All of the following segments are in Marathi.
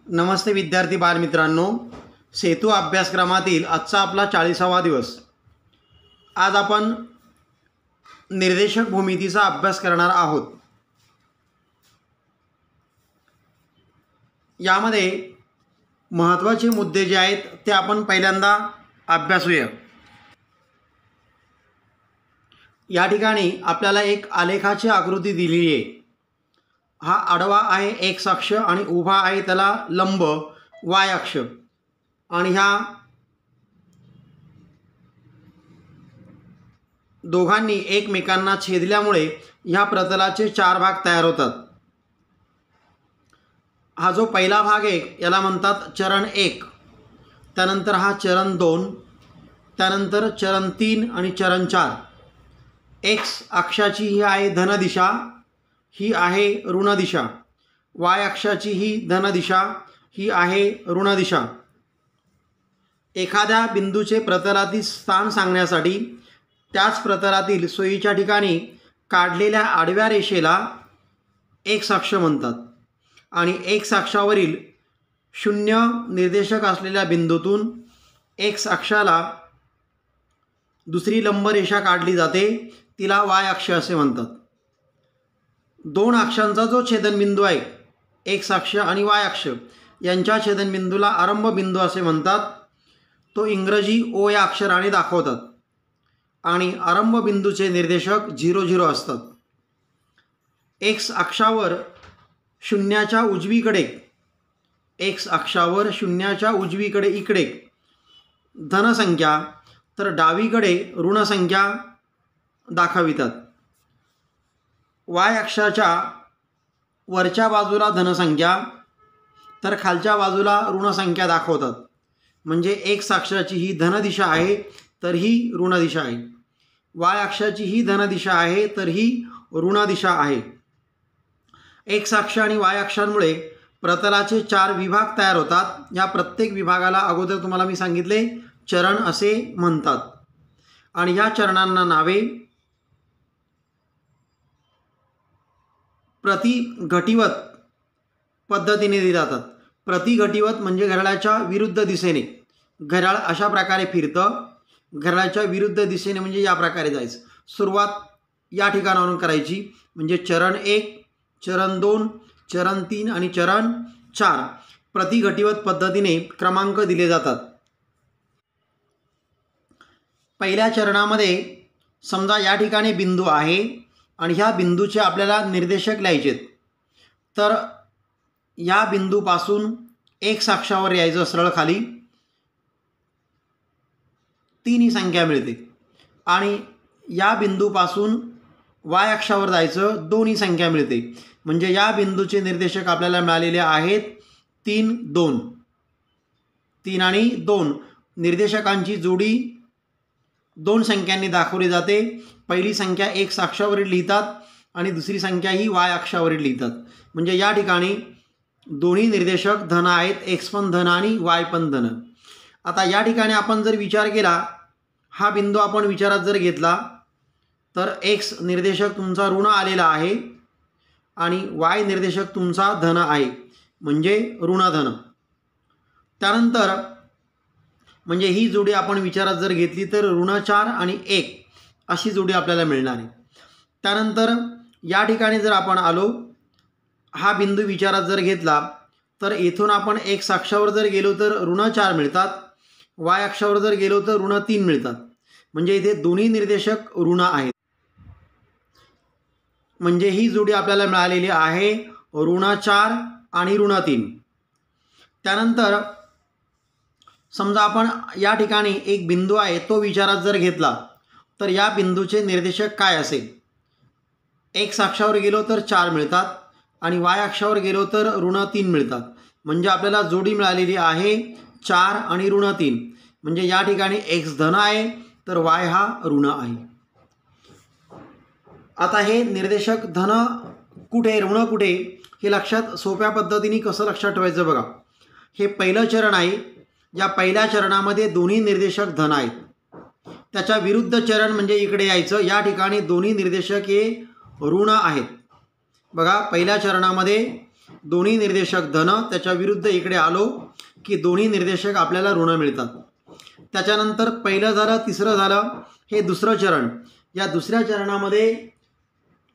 नमस्ते विद्यार्थी बालमित्रांनो, सेतू अभ्यासक्रमातील आजचा आपला 40वा दिवस। आज आपण निर्देशक भूमितीचा अभ्यास करणार आहोत। यामध्ये महत्त्वाचे मुद्दे जे आहेत ते आपण पहिल्यांदा अभ्यासूया। या ठिकाणी आपल्याला एक आलेखाची आकृती दिलेली आहे। हा आडवा आहे एक्स अक्ष आणि उभा आहे त्याला लंब वाय अक्ष, आणि ह्या दोघांनी एकमेकांना छेदल्यामुळे ह्या प्रतलाचे 4 भाग तयार होतात। हा जो पहिला भाग आहे याला म्हणतात चरण 1, त्यानंतर हा चरण 2, त्यानंतर चरण 3 आणि चरण 4। एक्स अक्षाची ही आहे धन दिशा, ही आहे ऋण दिशा। वाय अक्षाची ही धन दिशा, ही आहे ऋण दिशा। एखाद्या बिंदूचे प्रतलातील स्थान सांगण्यासाठी त्याच प्रतलातील सोयीच्या ठिकाणी काढलेल्या आडव्या रेषेला एक्स अक्ष म्हणतात, आणि एक्स अक्षावरील 0 निर्देशक असलेल्या बिंदूतून एक्स अक्षाला दुसरी लंब रेषा काढली जाते, तिला वाय अक्ष असे म्हणतात। 2 अक्षांचा जो छेदनबिंदू आहे एक्स अक्ष आणि वाय अक्ष यांच्या छेदनबिंदूला आरंभ बिंदू असे म्हणतात। तो इंग्रजी ओ या अक्षराने दाखवतात, आणि आरंभ बिंदूचे निर्देशक 0 0 असतात। एक्स अक्षावर शून्याच्या उजवीकडे इकडे धनसंख्या तर डावीकडे ऋणसंख्या दाखवितात। वाय अक्षाच्या वरच्या बाजूला धनसंख्या तर खालच्या बाजूला ऋणसंख्या दाखवतात। म्हणजे एक्स अक्षाची ही धन दिशा आहे तर ही ऋण दिशा आहे, वाय अक्षाची ही धन दिशा आहे तर ही ऋण दिशा आहे। एक्स अक्ष आणि वाय अक्षांमुळे प्रतलाचे 4 विभाग तयार होतात। या प्रत्येक विभागाला अगोदर तुम्हाला मी सांगितले चरण असे म्हणतात, आणि या चरणांना नावे प्रतिघटिवत पद्धतीने दिली जातात। प्रतिघटिवत म्हणजे घड्याळाच्या विरुद्ध दिशेने, घड्याळ अशा प्रकारे फिरतं, घड्याळाच्या विरुद्ध दिशेने म्हणजे या प्रकारे जायचं। सुरुवात या ठिकाणावरून करायची, म्हणजे चरण 1, चरण 2, चरण 3 आणि चरण 4 प्रतिघटिवत पद्धतीने क्रमांक दिले जातात। पहिल्या चरणामध्ये समजा या ठिकाणी बिंदू आहे आणि ह्या बिंदूचे आपल्याला निर्देशक लिहायचे, तर या बिंदूपासून एक्स अक्षावर यायचं सरळ खाली 3 ही संख्या मिळते, आणि या बिंदूपासून वाय अक्षावर जायचं 2 ही संख्या मिळते। म्हणजे या बिंदूचे निर्देशक आपल्याला मिळालेले आहेत 3 2। 3 आणि 2 निर्देशकांची जोडी 2 संख्यांनी दाखवली जाते। पहिली संख्या एक्स अक्षावरील लिहितात आणि दुसरी संख्या ही वाय अक्षावरील लिहितात। म्हणजे या ठिकाणी दोन्ही निर्देशक धन आहेत, एक्स पण धन आणि वाय पण धन। आता या ठिकाणी आपण जर विचार केला, हा बिंदू आपण विचारात जर घेतला तर एक्स निर्देशक तुमचा ऋण आलेला आहे आणि वाय निर्देशक तुमचा धन आहे, म्हणजे ऋणधन। त्यानंतर म्हणजे ही जोडी आपण विचारात जर घेतली तर ऋण 4 आणि 1 अशी जोडी आपल्याला मिळणार आहे। त्यानंतर या ठिकाणी जर आपण आलो, हा बिंदू विचारात जर घेतला तर येथून आपण एक्स अक्षावर जर गेलो तर ऋण 4 मिळतात, वाय अक्षावर जर गेलो तर ऋण 3 मिळतात। म्हणजे इथे दोन्ही निर्देशक ऋण आहेत, म्हणजे ही जोडी आपल्याला मिळालेली आहे ऋण 4 आणि ऋण 3। त्यानंतर समजा आपण या ठिकाणी एक बिंदू आहे तो विचारात जर घेतला तर या बिंदूचे निर्देशक काय असेल? एक्स अक्षावर गेलो तर 4 मिळतात आणि वाय अक्षावर गेलो तर ऋण 3 मिळतात। म्हणजे आपल्याला जोडी मिळालेली आहे 4 आणि ऋण 3। म्हणजे या ठिकाणी एक्स धन आहे तर वाय हा ऋण आहे। आता हे निर्देशक धन कुठे ऋण कुठे हे लक्षात सोप्या पद्धतीने कसं लक्षात ठेवायचं बघा। हे पहिलं चरण आहे, या पहिल्या चरणामध्ये दोन्ही निर्देशक धन आहेत। त्याच्या विरुद्ध चरण म्हणजे इकडे यायचं, या ठिकाणी दोन्ही निर्देशक हे ऋण आहेत। बघा पहिल्या चरणामध्ये दोन्ही निर्देशक धन, त्याच्या विरुद्ध इकडे आलो की दोन्ही निर्देशक आपल्याला ऋण मिळतात. त्याच्यानंतर पहिलं झालं, तिसरं झालं, हे दुसरं चरण. या दुसऱ्या चरणामध्ये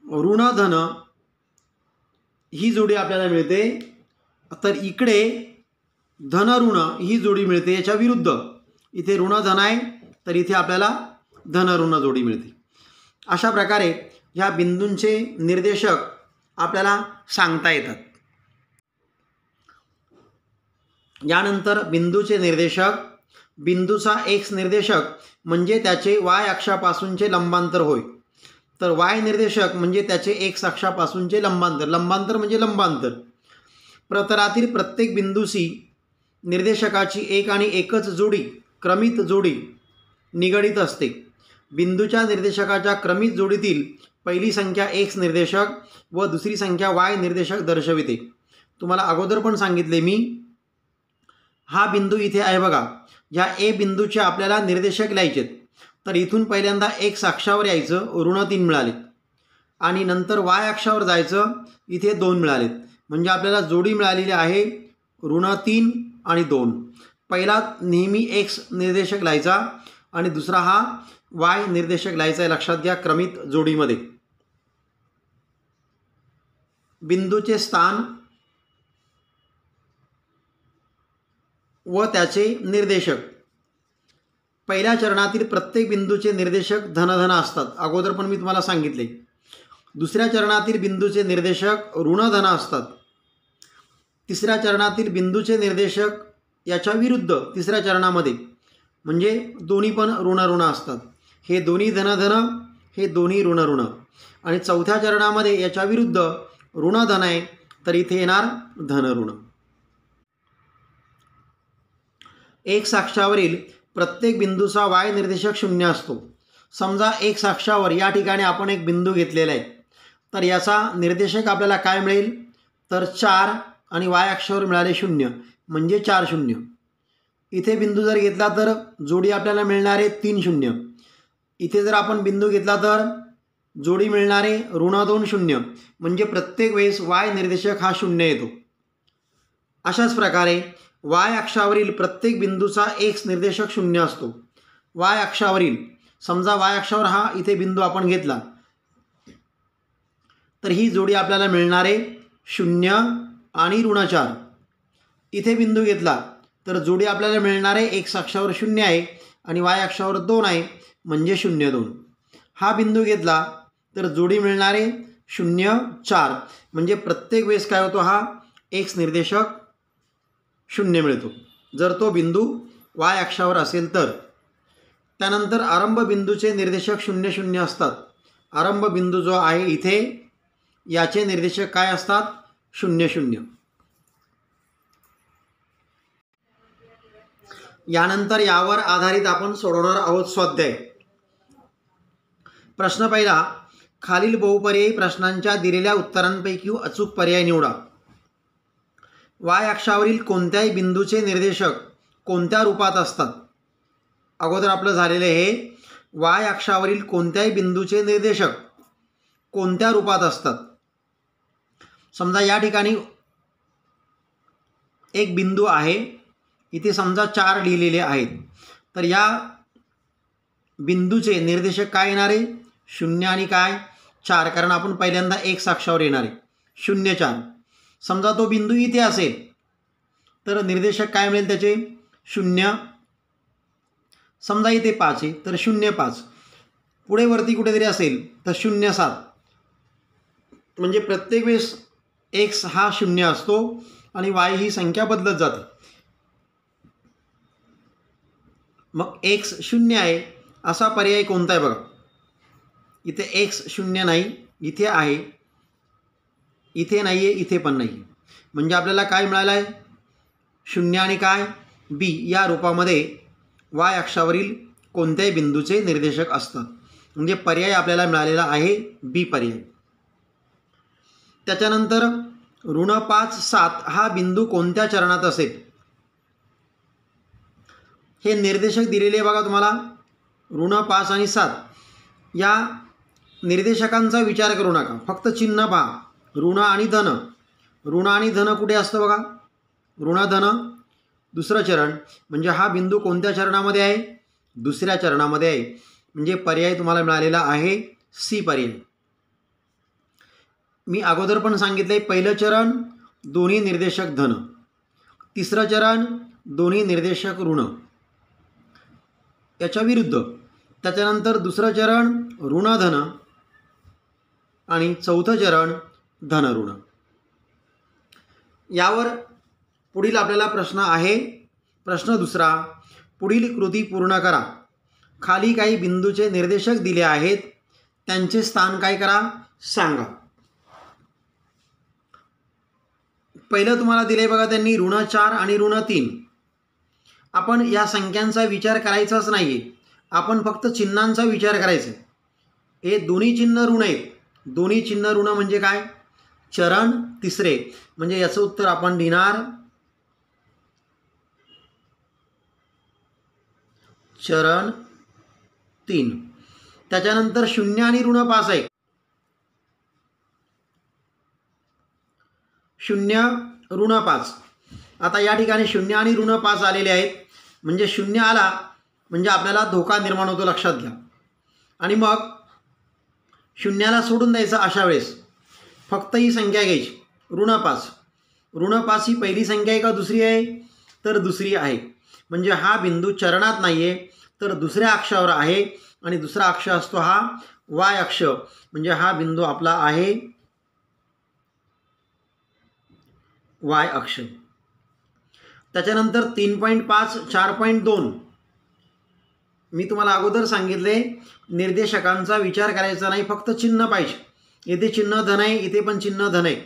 ऋण धन ही जोडी आपल्याला मिळते. तर इकडे धन ऋण ही जोडी मिळते. याच्या विरुद्ध इथे ऋण धन आहे, तर इथे आपल्याला धन ऋण जोडी मिळते. अशा प्रकारे ह्या बिंदूंचे निर्देशक आपल्याला सांगता येतात. यानंतर बिंदूचे निर्देशक. बिंदूचा एक्स निर्देशक म्हणजे त्याचे वाय अक्षापासूनचे लंबांतर होय. तर वाय निर्देशक म्हणजे त्याचे एक्स अक्षापासूनचे लंबांतर. लंबांतर म्हणजे लंबांतर. प्रतलातील प्रत्येक बिंदूशी निर्देशकाची एक आणि एकच जोडी, क्रमित जोडी निगडित असते. बिंदूच्या निर्देशकाच्या क्रमित जोडीतील पहिली संख्या एक्स निर्देशक व दुसरी संख्या वाय निर्देशक दर्शविते. तुम्हाला अगोदर पण सांगितले मी, हा बिंदू इथे आहे बघा. ह्या ए बिंदूचे आपल्याला निर्देशक लिहायचे. तर इथून पहिल्यांदा एक्स अक्षावर यायचं, ऋण 3 मिळाले, आणि नंतर वाय अक्षावर जायचं, इथे 2 मिळालेत. म्हणजे आपल्याला जोडी मिळालेली आहे ऋण 3 आणि 2. पहिला नेहमी एक्स निर्देशक लिहायचा आणि दुसरा हा वाय निर्देशक लिहायचा आहे. लक्षात घ्या, क्रमित जोडीमध्ये. बिंदूचे स्थान व त्याचे निर्देशक. पहिल्या चरणातील प्रत्येक बिंदूचे निर्देशक धन असतात. अगोदर पण मी तुम्हाला सांगितले. दुसऱ्या चरणातील बिंदूचे निर्देशक ऋण धन असतात. तिसऱ्या चरणातील बिंदूचे निर्देशक याच्या विरुद्ध तिसऱ्या चरणामध्ये म्हणजे दोन्ही पण ऋण असतात. हे दोन्ही धन, हे दोन्ही ऋण. आणि चौथ्या चरणामध्ये याच्या विरुद्ध ऋण धन आहे, तर इथे येणार धन ऋण. एक्स अक्षावरील प्रत्येक बिंदूचा वाय निर्देशक 0 असतो. समजा एक्स अक्षावर या ठिकाणी आपण एक बिंदू घेतलेला आहे, तर याचा निर्देशक आपल्याला काय मिळेल, तर 4 आणि वाय अक्षावर मिळाले 0 म्हणजे 4 0. इथे बिंदू जर घेतला तर जोडी आपल्याला मिळणार आहे 3 0. इथे जर आपण बिंदू घेतला तर जोडी मिळणारे ऋण 2 0 म्हणजे प्रत्येक वेळेस वाय निर्देशक हा 0 येतो. अशाच प्रकारे वाय अक्षावरील प्रत्येक बिंदूचा एक्स निर्देशक 0 असतो. वाय अक्षावरील, समजा वाय अक्षावर हा इथे बिंदू आपण घेतला, तर ही जोडी आपल्याला मिळणारे 0 आणि ऋण 4. इथे बिंदू घेतला तर जोडी आपल्याला मिळणारे एक्स अक्षावर 0 आहे आणि वाय अक्षावर 2 आहे म्हणजे 0 2. हा बिंदू घेतला तर जोडी मिळणारे 0 4 म्हणजे प्रत्येक वेळेस काय होतो, हा एक्स निर्देशक 0 मिळतो जर तो बिंदू वाय अक्षावर असेल तर. त्यानंतर आरंभ बिंदूचे निर्देशक 0 0 असतात. आरंभ बिंदू जो आहे इथे, याचे निर्देशक काय असतात, 0 0. यानंतर यावर आधारित आपण सोडवणार आहोत स्वाध्याय. प्रश्न पहिला, खालील बहुपर्यायी प्रश्नांच्या दिलेल्या उत्तरांपैकी अचूक पर्याय निवडा. वाय अक्षावरील कोणत्याही बिंदूचे निर्देशक कोणत्या रूपात असतात. अगोदर आपलं झालेलं हे वाय अक्षावरील कोणत्याही बिंदूचे निर्देशक कोणत्या रूपात असतात. समजा या ठिकाणी एक बिंदू आहे, इथे समजा 4 लिहिलेले आहेत, तर या बिंदूचे निर्देशक काय येणार आहे, 0 आणि काय 4, कारण आपण पहिल्यांदा एक्स अक्षावर येणार आहे 0 4. समजा तो बिंदू इथे असेल तर निर्देशक काय मिळेल त्याचे 0. समजा इथे 5 आहे तर 0 5. पुढे वरती कुठेतरी असेल तर 0 7. म्हणजे प्रत्येक वेळेस एक्स हा 0 असतो आणि वाय ही संख्या बदलत जाते. मग एक्स 0 आहे असा पर्याय कोणता आहे बघा. इथे एक्स 0 नाही, इथे आहे, इथे नाही आहे, इथे पण नाही. म्हणजे आपल्याला काय मिळालं आहे, 0 आणि काय बी या रूपामध्ये वाय अक्षावरील कोणत्याही बिंदूचे निर्देशक असतात. म्हणजे पर्याय आपल्याला मिळालेला आहे बी पर्याय. त्याच्यानंतर ऋण 5 7 हा बिंदू कोणत्या चरणात असेल. हे निर्देशक दिलेले बघा तुम्हाला, ऋण 5 आणि 7. या निर्देशकांचा विचार करू नका, फक्त चिन्ह पहा, ऋण आणि धन. ऋण आणि धन कुठे असतं बघा, ऋण धन दुसरं चरण, म्हणजे हा बिंदू कोणत्या चरणामध्ये आहे, दुसऱ्या चरणामध्ये आहे. म्हणजे पर्याय तुम्हाला मिळालेला आहे सी पर्याय. मी अगोदर पण सांगितले, पहिलं चरण दोन्ही निर्देशक धन, तिसरं चरण दोन्ही निर्देशक ऋण, याच्या विरुद्ध त्याच्यानंतर दुसरं चरण ऋण धन आणि चौथं चरण धन ऋण. यावर पुढील आपल्याला प्रश्न आहे. प्रश्न दुसरा, पुढील कृती पूर्ण करा. खाली काही बिंदूचे निर्देशक दिले आहेत, त्यांचे स्थान काय करा सांगा. पहिलं तुम्हाला दिले बघा त्यांनी ऋण 4 आणि ऋण 3. आपण या संख्यांचा विचार करायचाच नाही आहे, आपण फक्त चिन्हांचा विचार करायचा. हे दोन्ही चिन्ह ऋण आहेत. दोन्ही चिन्ह ऋण म्हणजे काय, चरण तिसरे, म्हणजे याचं उत्तर आपण लिहिणार चरण 3. त्याच्यानंतर 0 आणि ऋण 5 आहे. 0 ऋण 5. आता या ठिकाणी 0 आणि ऋण 5 आलेले आहेत, म्हणजे 0 आला म्हणजे आपल्याला धोका निर्माण होतो, लक्षात घ्या. आणि मग 0ला सोडून द्यायचं. अशा वेळेस फक्त ही संख्या घ्यायची ऋण 5. ऋण 5 ही पहिली संख्या आहे का दुसरी आहे, तर दुसरी आहे. म्हणजे हा बिंदू चरणात नाही आहे, तर दुसऱ्या अक्षावर आहे. आणि दुसरा अक्ष असतो हा वाय अक्ष, म्हणजे हा बिंदू आपला आहे वाय अक्ष. त्याच्यानंतर 3.5 4.2. मी तुम्हाला अगोदर सांगितले निर्देशकांचा विचार करायचा नाही, फक्त चिन्ह पाहिजे. इथे चिन्ह धन आहे, इथे पण चिन्ह धन आहे.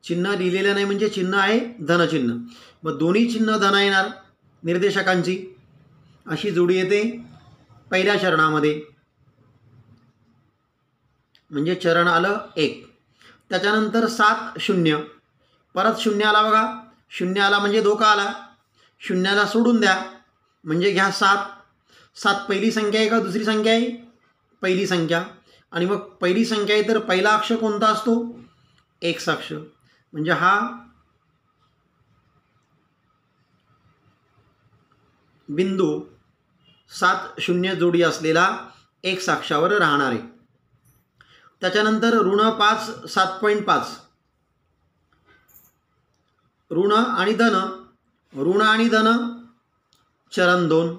चिन्ह लिहिलेलं नाही म्हणजे चिन्ह आहे धनचिन्ह. मग दोन्ही चिन्ह धन येणार निर्देशकांची. अशी जोडी येते पहिल्या चरणामध्ये, म्हणजे चरण आलं 1. त्याच्यानंतर 7 0. परत 0 आला बघा, 0 आला म्हणजे धोका आला. 0ला सोडून द्या म्हणजे घ्या 7. 7 पहिली संख्या आहे का दुसरी संख्या आहे, पहिली संख्या. आणि मग पहिली संख्या आहे तर पहिला अक्ष कोणता असतो, एक्स अक्ष. म्हणजे हा बिंदू 7 0 जोडी असलेला एक्स अक्षावर राहणार आहे. त्याच्यानंतर ऋण 5 7.5. ऋण आणि धन, ऋण आणि धन चरण 2.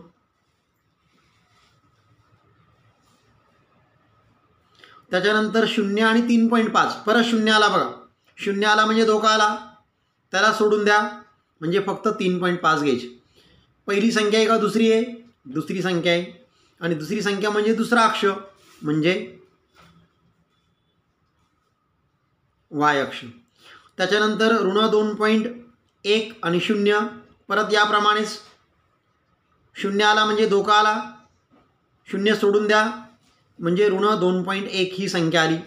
त्याच्यानंतर 0 आणि 3.5. परत 0 आला बघा, 0 आला म्हणजे धोका आला, त्याला सोडून द्या म्हणजे फक्त 3.5 घ्यायची. पहिली संख्या आहे का दुसरी आहे, दुसरी संख्या आहे. आणि दुसरी संख्या म्हणजे दुसरा अक्ष, म्हणजे वाय अक्ष. त्याच्यानंतर ऋण 2.1 आणि 0. परत याप्रमाणेच 0 आला म्हणजे धोका आला, 0 सोडून द्या म्हणजे ऋण 2.1 ही संख्या आली.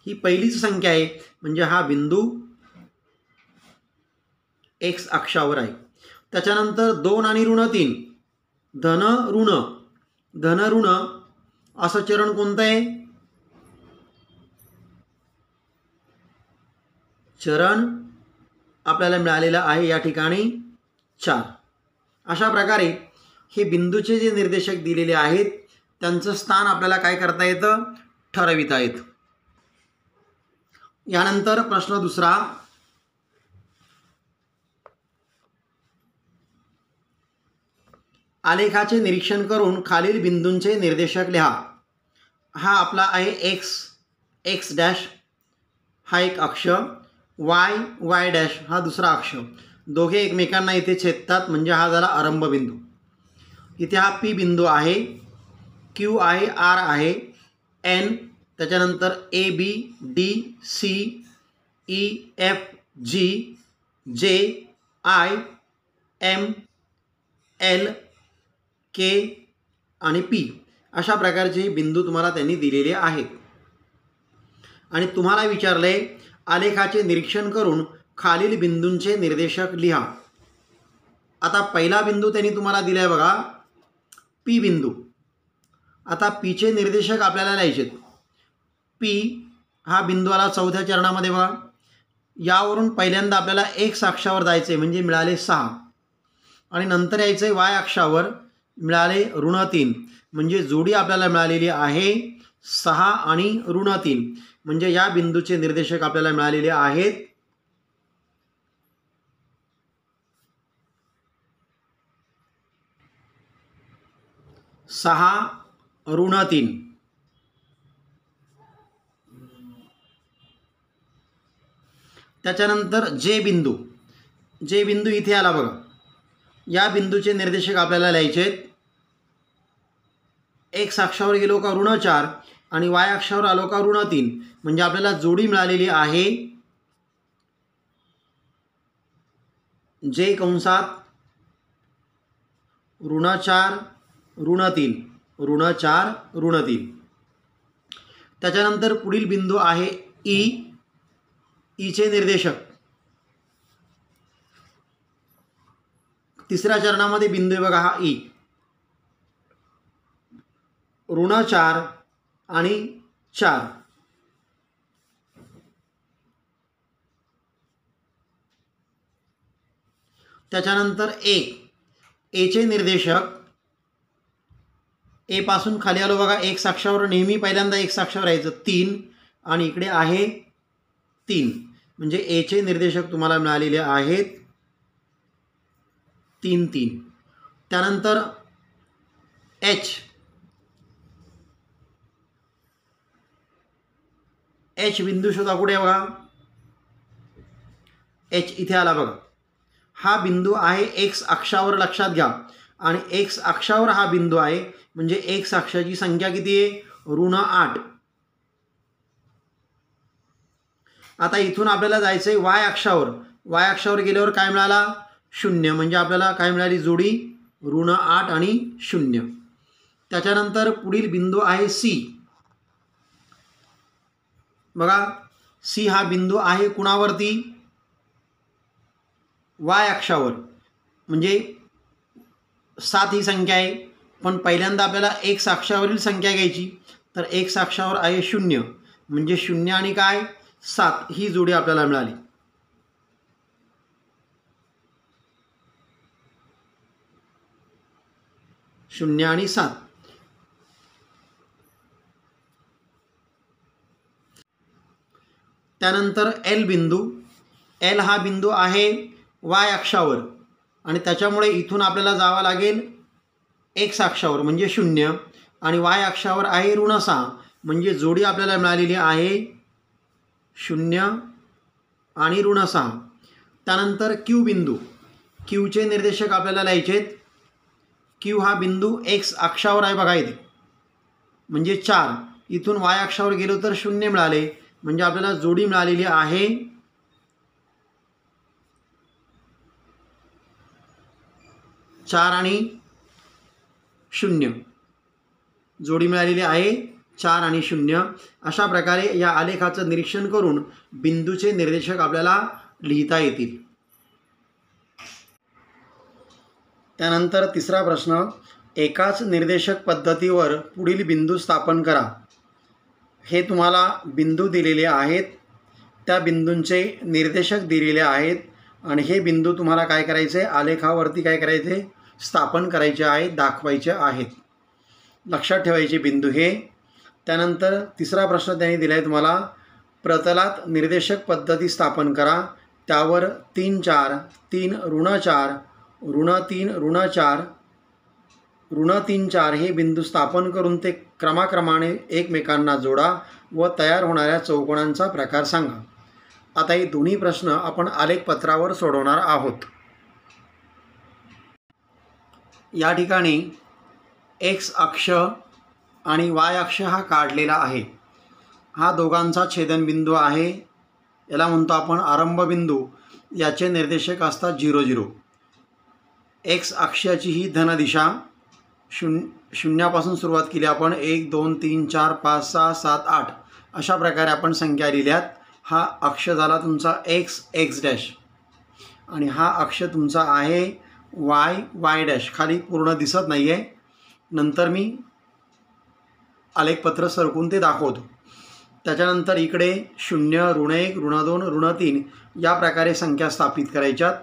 ही पहिलीच संख्या आहे, म्हणजे हा बिंदू एक्स अक्षावर आहे. त्याच्यानंतर 2 आणि ऋण 3. धन ऋण, धन ऋण असं चरण कोणतं आहे, चरण आपल्याला मिळालेलं आहे या ठिकाणी 4. अशा प्रकारे हे बिंदूचे जे निर्देशक दिलेले आहेत त्यांचं स्थान आपल्याला काय करता येतं, ठरविता येतं. यानंतर प्रश्न दुसरा, आलेखाचे निरीक्षण करून खालील बिंदूंचे निर्देशक लिहा. हा आपला आहे एक्स, एक्स डॅश हा एक अक्ष, वाय, वाय डॅश हा दुसरा अक्ष. दोघे एकमेकांना इथे छेदतात म्हणजे हा झाला आरंभ बिंदू. इथे हा पी बिंदू आहे, क्यू आहे, आर आहे, एन, त्याच्यानंतर A B D C E F G J I M L के आणि पी. अशा प्रकारचे बिंदू तुम्हाला त्यांनी दिलेले आहेत. आणि तुम्हाला विचारले आलेखाचे निरीक्षण करून खालील बिंदूंचे निर्देशक लिहा. आता पहिला बिंदू त्यांनी तुम्हाला दिला आहे बघा, पी बिंदू. आता पीचे निर्देशक आपल्याला लिहायचे. पी हा बिंदू आला चौथ्या चरणामध्ये बघा. यावरून पहिल्यांदा आपल्याला एक्स अक्षावर जायचं आहे म्हणजे मिळाले 6 आणि नंतर यायचं आहे वाय अक्षावर मिळाले -3 म्हणजे जोडी आपल्याला मिळालेली आहे 6 आणि -3 म्हणजे या बिंदूचे निर्देशक आपल्याला मिळालेले आहेत 6 -3. त्याच्यानंतर जे बिंदू इथे आला बघा. या बिंदूचे निर्देशक आपल्याला लिहायचे आहेत. एक्स अक्षावर गेलो का -4 आणि वाय अक्षावर आलो का -3 म्हणजे आपल्याला जोडी मिळालेली आहे जे कंसात -4 -3 -4 -3. त्याच्यानंतर पुढील बिंदू आहे ईचे निर्देशक. तिसऱ्या चरणामध्ये बिंदू आहे बघा हा ई. -4 आणि 4. त्याच्यानंतर एचे निर्देशक ए पासून खाली आलो बघा एक्स अक्षावर नेहमी पहिल्यांदा एक्स अक्षावर यायचं 3 आणि इकडे आहे 3 म्हणजे एचे निर्देशक तुम्हाला मिळालेले आहेत 3 3. त्यानंतर एच बिंदू शोधा कुठे आहे बघा. एच इथे आला बघा. हा बिंदू आहे एक्स अक्षावर लक्षात घ्या आणि एक्स अक्षावर हा बिंदू आहे म्हणजे एक्स अक्षाची संख्या किती आहे -8. आता इथून आपल्याला जायचं आहे वाय अक्षावर. वाय अक्षावर गेल्यावर काय मिळाला 0 म्हणजे आपल्याला काय मिळाली जोडी -8 आणि 0. त्याच्यानंतर पुढील बिंदू आहे सी. बघा सी हा बिंदू आहे कुणावरती वाय अक्षावर म्हणजे 7 ही संख्या आहे पण पहिल्यांदा आपल्याला एक्स अक्षावरील संख्या घ्यायची तर एक्स अक्षावर आहे 0 म्हणजे 0 आणि काय 7 ही जोडी आपल्याला मिळाली. शून्य आणि 7. त्यानंतर एल हा बिंदू आहे वाय अक्षावर आणि त्याच्यामुळे इथून आपल्याला जावं लागेल एक्स अक्षावर म्हणजे 0 आणि वाय अक्षावर आहे -6 म्हणजे जोडी आपल्याला मिळालेली आहे 0 आणि -6. त्यानंतर क्यूचे निर्देशक आपल्याला लिहायचे आहेत. क्यू हा बिंदू एक्स अक्षावर आहे बघा इथे म्हणजे 4. इथून वाय अक्षावर गेलो तर 0 मिळाले म्हणजे आपल्याला जोडी मिळालेली आहे 4 आणि 0. जोडी मिळालेली आहे 4 आणि 0. अशा प्रकारे या आलेखाचं निरीक्षण करून बिंदूचे निर्देशक आपल्याला लिहिता येतील. त्यानंतर तिसरा प्रश्न. एकाच निर्देशक पद्धतीवर पुढील बिंदू स्थापन करा. हे तुम्हाला बिंदू दिलेले आहेत त्या बिंदूंचे निर्देशक दिलेले आहेत आणि हे बिंदू तुम्हाला काय करायचे आलेखावरती काय करायचे स्थापन करायचे आहेत दाखवायचे आहेत. लक्षात ठेवायचे बिंदू हे. त्यानंतर तिसरा प्रश्न त्यांनी दिला आहे तुम्हाला. प्रतलात निर्देशक पद्धती स्थापन करा. त्यावर 3 4 3 -4 -3 -4 -3 4 हे बिंदू स्थापन करून ते क्रमाक्रमाने एकमेकांना जोडा व तयार होणाऱ्या चौकोनांचा प्रकार सांगा. आता हे दोन्ही प्रश्न आपण आलेखपत्रावर सोडवणार आहोत. या ठिकाणी एक्स अक्ष आणि वाय अक्ष हा काढलेला आहे. हा दोघांचा छेदनबिंदू आहे. याला म्हणतो आपण आरंभबिंदू. याचे निर्देशक असतात 0 0. एक्स अक्षाची ही धनदिशा शून्यापासून सुरुवात केली आपण 1 2 3 4 5 6 7 8 अशा प्रकारे आपण संख्या लिहिल्यात. हा अक्ष झाला तुमचा एक्स डॅश आणि हा अक्ष तुमचा आहे वाय डॅश. खाली पूर्ण दिसत नाही आहे नंतर मी आलेखपत्र सरकून ते दाखवतो. त्याच्यानंतर इकडे 0 ऋण 1 ऋण 2 ऋण 3 या प्रकारे संख्या स्थापित करायच्यात.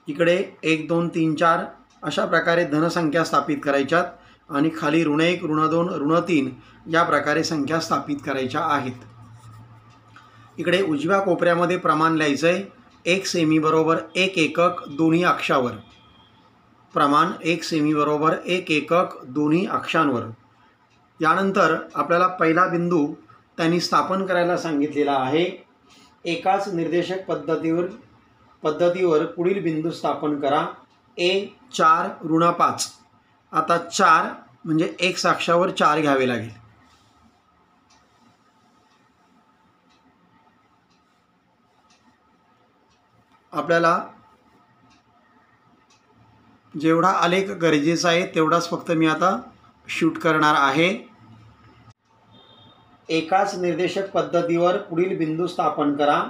इकडे 1 2 3 4 अशा प्रकारे धनसंख्या स्थापित करायच्यात आणि खाली ऋण 1 ऋण 2 ऋण 3 या प्रकारे संख्या स्थापित करायच्या आहेत. इकडे उजव्या कोपऱ्यामध्ये प्रमाण लिहायचं आहे. 1 सेमी बरोबर 1 एकक दोन्ही अक्षावर. प्रमाण 1 सेमी बरोबर 1 एकक दोन्ही अक्षांवर. यानंतर आपल्याला पहिला बिंदू त्यांनी स्थापन करायला सांगितलेला आहे. एकाच निर्देशक पद्धतीवर पुढील बिंदू स्थापन करा. A4 ऋण 5. आता 4 म्हणजे x अक्षावर 4 घ्यावे लागेल. आपल्याला जेवढा आलेख गरजेचा आहे तेवढाच फक्त मी आता शूट करणार आहे. एकाच निर्देशक पद्धतीवर पुढील बिंदू स्थापन करा.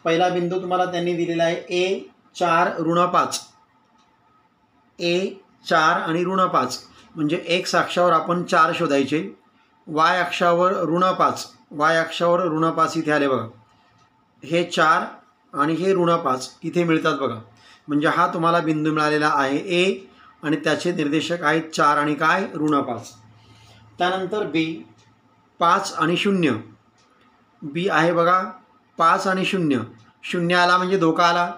पहिला बिंदू तुम्हाला त्यांनी दिलेला आहे A4 ऋण 5. A4 आणि ऋण 5 म्हणजे x अक्षावर आपण 4 शोधायचे. y अक्षावर ऋण 5. y अक्षावर ऋण 5 इथे आले बघा. हे 4 आणि हे ऋण 5 इथे मिळतात बघा. म्हणजे हा तुम्हाला बिंदू मिळालेला आहे A आणि त्याचे निर्देशक आहेत 4 आणि काय ऋण 5. त्यानंतर B 5 आणि 0. B आहे बघा 5 आणि 0. 0 आला म्हणजे धोका आला,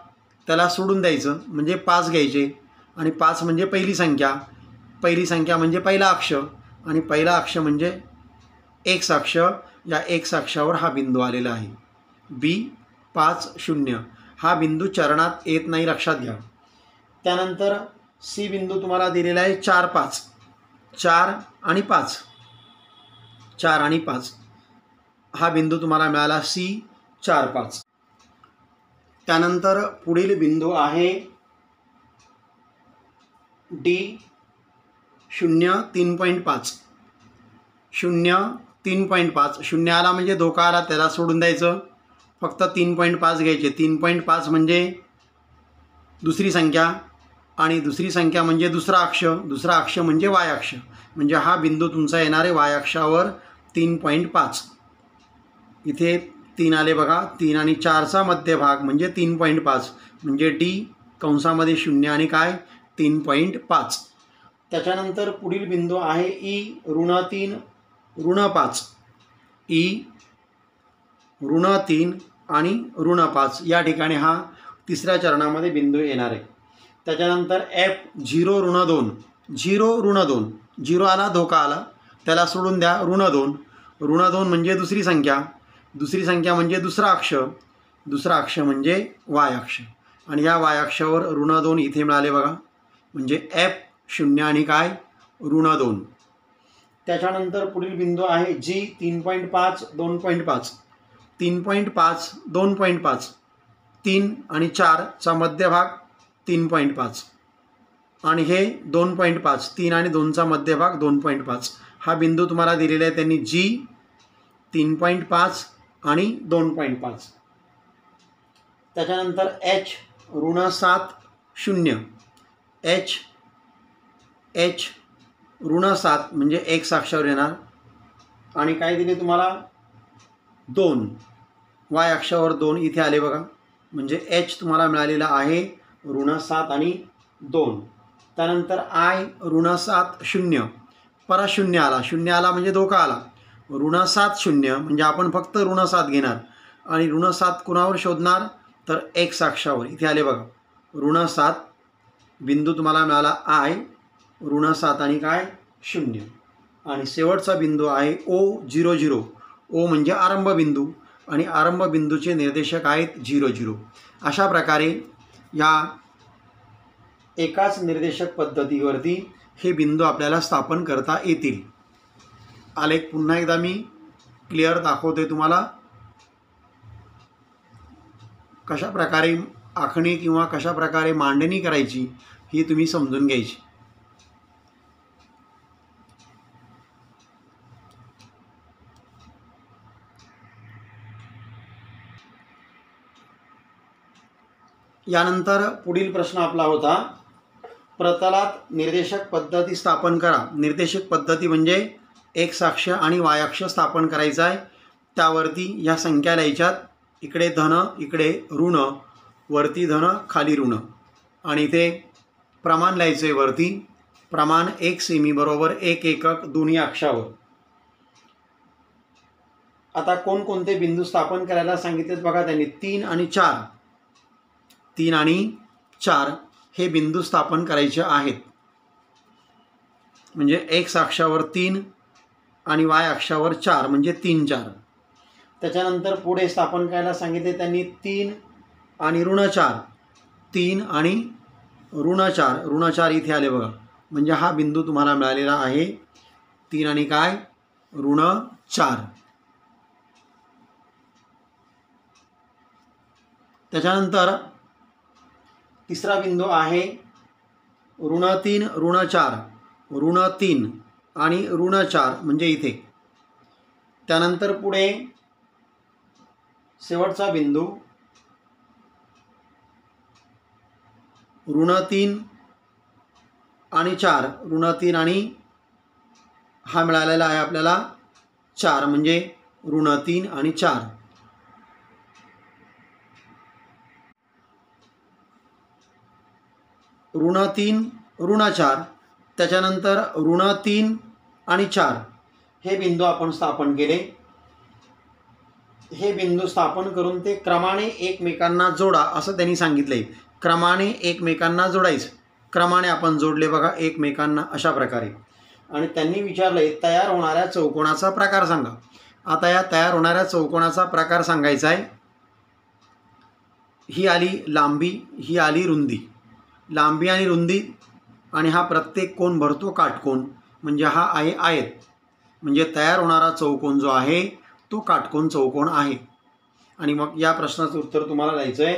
त्याला सोडून द्यायचं म्हणजे 5 घ्यायचे. आणि 5 म्हणजे पहिली संख्या. पहिली संख्या म्हणजे पहिला अक्ष आणि पहिला अक्ष म्हणजे x अक्ष. या x अक्षावर हा बिंदू आलेला आहे. B 5 0 हा बिंदू चरणात येत नाही, लक्षात घ्या. त्यानंतर C बिंदू तुम्हाला दिलेला आहे 4 5. 4 आणि 5. 4 आणि 5 हा बिंदू तुम्हाला मिळाला C 4 5. त्यानंतर पुढील बिंदू आहे D 0 3.5. 0 3.5. 0 आला म्हणजे धोका आला, त्याला सोडून द्यायचं. फक्त 3.5 घ्यायचे. 3.5 म्हणजे दुसरी संख्या आणि दुसरी संख्या म्हणजे दुसरा अक्ष. दुसरा अक्ष म्हणजे y अक्ष. म्हणजे हा बिंदू तुमचा येणार आहे y अक्षावर 3.5. इथे 3 आले बघा. 3 आणि 4चा मध्यभाग म्हणजे 3.5 म्हणजे D कंसामध्ये 0 आणि काय 3.5. त्याच्यानंतर पुढील बिंदू आहे E ऋण 3 ऋण 5. E ऋण 3 आणि ऋण 5 या ठिकाणी हा तिसऱ्या चरणामध्ये बिंदू येणार आहे. त्याच्यानंतर F 0 ऋण 2. 0 ऋण 2. 0 आला धोका आला, त्याला सोडून द्या. ऋण 2. ऋण 2 म्हणजे दुसरी संख्या. दुसरी संख्या म्हणजे दुसरा अक्ष. दुसरा अक्ष म्हणजे y अक्ष आणि या y अक्षावर ऋण 2 इथे मिळाले बघा. म्हणजे F 0 आणि काय ऋण 2. त्याच्यानंतर पुढील बिंदू आहे G 3.5 2.5. 3.5 2.5. 3 आणि 4चा मध्यभाग 3.5 आणि हे 2.5. 3 आणि 2चा मध्यभाग 2.5. हा बिंदू तुम्हाला दिलेला आहे त्यांनी G 3.5 आणि 2.5. त्याच्यानंतर H ऋण 7 0. H ऋण 7 म्हणजे x अक्षावर येणार आणि काय दिले तुम्हाला 2. y अक्षावर 2 इथे आले बघा. म्हणजे H तुम्हाला मिळालेला आहे ऋण 7 आणि 2. त्यानंतर I ऋण 7 0. परत 0 आला. 0 आला म्हणजे धोका आला. ऋण 7 0 म्हणजे आपण फक्त ऋण 7 घेणार आणि ऋण 7 कुणावर शोधणार तर x अक्षावर. इथे आले बघा. ऋण 7 बिंदू तुम्हाला मिळाला I ऋण 7 आणि काय 0. आणि शेवटचा बिंदू आहे O 0 0. O म्हणजे आरंभ बिंदू आणि आरंभ बिंदूचे निर्देशक आहेत 0 0. अशा प्रकारे या एकाच निर्देशक पद्धतीवरती हे बिंदू आपल्याला स्थापन करता येतील. आलेख पुन्हा एकदा मी क्लिअर दाखवते तुम्हाला. कशा प्रकारे आखणी किंवा कशा प्रकारे मांडणी करायची ही तुम्ही समजून घ्यायची. यानंतर पुढील प्रश्न आपला होता प्रतलात निर्देशक पद्धती स्थापन करा. निर्देशक पद्धती म्हणजे x अक्ष आणि y अक्ष स्थापन करायचा आहे. त्यावरती ह्या संख्या लिहायच्यात. इकडे धन, इकडे ऋण, वरती धन, खाली ऋण. आणि इथे प्रमाण लिहायचं आहे वरती. प्रमाण 1 सेमी बरोबर 1 एकक दोन्ही अक्षावर. आता कोणकोणते बिंदू स्थापन करायला सांगितलेत बघा त्यांनी. 3 आणि 4. 3 आणि 4 हे बिंदू स्थापन करायचे आहेत. म्हणजे एक्स अक्षावर 3 आणि वाय अक्षावर 4 म्हणजे 3 4. त्याच्यानंतर पुढे स्थापन करायला सांगितले त्यांनी 3 आणि ऋण 4. 3 आणि ऋण 4. ऋण 4 इथे आले बघा. म्हणजे हा बिंदू तुम्हाला मिळालेला आहे. 3 आणि काय ऋण 4. त्याच्यानंतर तिसरा बिंदू आहे ऋण 3 ऋण 4. ऋण 3 आणि ऋण 4 म्हणजे इथे. त्यानंतर पुढे शेवटचा बिंदू ऋण 3 आणि 4. ऋण 3 आणि हा मिळालेला आहे आपल्याला 4 म्हणजे ऋण 3 आणि 4. ऋण 3 ऋण 4. त्याच्यानंतर ऋण 3 आणि 4 हे बिंदू आपण स्थापन केले. हे बिंदू स्थापन करून ते क्रमाने एकमेकांना जोडा असं त्यांनी सांगितलंय. क्रमाने एकमेकांना जोडायचं. क्रमाने आपण जोडले बघा एकमेकांना अशा प्रकारे. आणि त्यांनी विचारलंय तयार होणाऱ्या चौकोनाचा प्रकार सांगा. आता या तयार होणाऱ्या चौकोनाचा प्रकार सांगायचा आहे. ही आली लांबी, ही आली रुंदी. लांबी आणि रुंदी आणि हा प्रत्येक कोन भरतो काटकोन म्हणजे हा आहे आयत. म्हणजे तयार होणारा चौकोन जो आहे तो काटकोन चौकोन आहे. आणि मग या प्रश्नाचं उत्तर तुम्हाला द्यायचं आहे.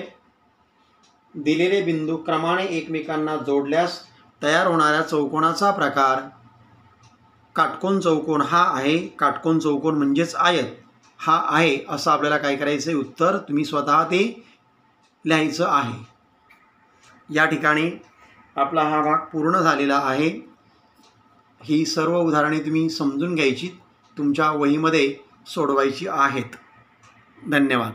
दिलेले बिंदू क्रमाने एकमेकांना जोडल्यास तयार होणाऱ्या चौकोनाचा प्रकार काटकोन चौकोन हा आहे. काटकोन चौकोन म्हणजेच आयत हा आहे असं आपल्याला काय करायचं आहे उत्तर तुम्ही स्वतः ते लिहायचं आहे. या ठिकाणी आपला हा भाग पूर्ण झालेला आहे. ही सर्व उदाहरणे तुम्ही समजून घ्यायची, तुमच्या वहीमध्ये सोडवायची आहेत. धन्यवाद.